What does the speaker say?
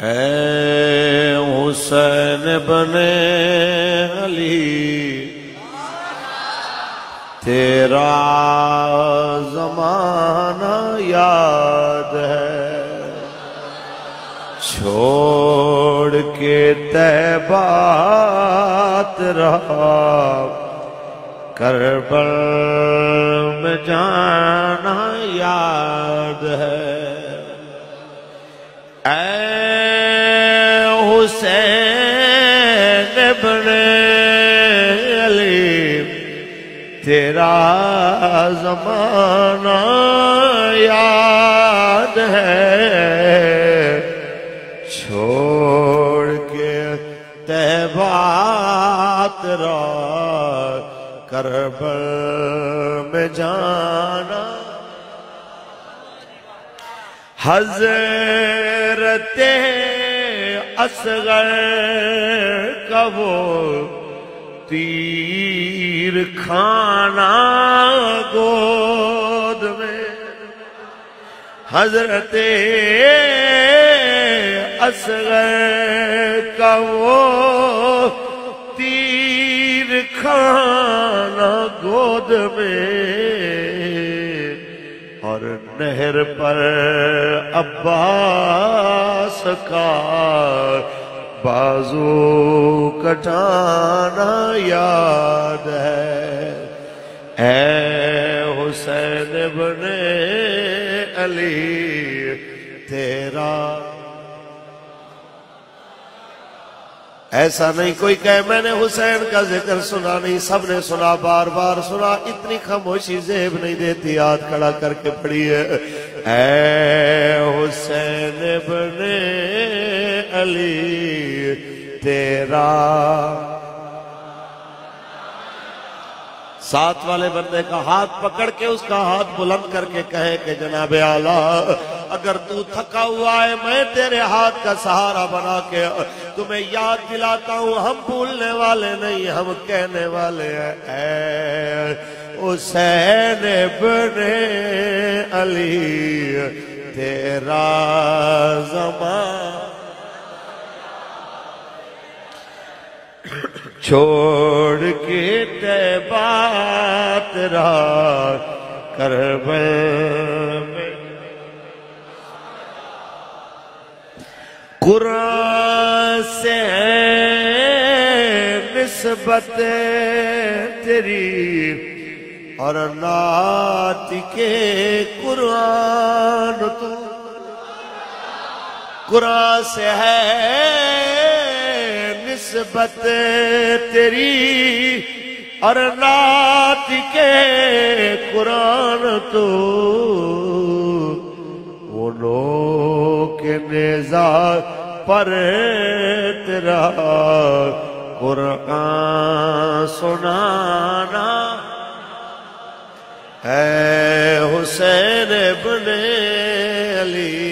اے حسین بن علی تیرا زمانہ یاد ہے، چھوڑ کے طیبہ تیرا کربل میں جانا یاد ہے۔ اے حسین بن علی تیرا زمانہ یاد ہے، چھوڑ کے طیبہ تیرا کربل میں جانا۔ حضرت اصغر کا وہ تیر کھانا گود میں، حضرت اصغر کا وہ تیر کھانا گود میں، اور نہر پر عباس کا بازو کٹانا یاد ہے۔ اے حسین بن علی تیرا، ایسا نہیں کوئی کہے میں نے حسین کا ذکر سنا نہیں، سب نے سنا، بار بار سنا، اتنی خاموشی زیب نہیں دیتی، ہاتھ کھڑا کر کے پڑھیے۔ اے حسین بن علی تیرا، ساتھ والے بندے کا ہاتھ پکڑ کے اس کا ہاتھ بلند کر کے کہے کہ جناب اعلیٰ اگر تو تھکا ہوا ہے میں تیرے ہاتھ کا سہارا بنا کے تمہیں یاد دلاتا ہوں، ہم بھولنے والے نہیں، ہم کہنے والے ہیں۔ اے حسین بن علی تیرا زمان چھوڑ کے طیبہ تیرا کربل میں، قرآن سے ہے نسبت تیری اور نعت کے قرآن تو، قرآن سے ہے نسبت تیری اور نعت کے قرآن تو، وہ لوگ کے نیزہ پر تیرا قرآن سنانا۔ اے حسین بن علی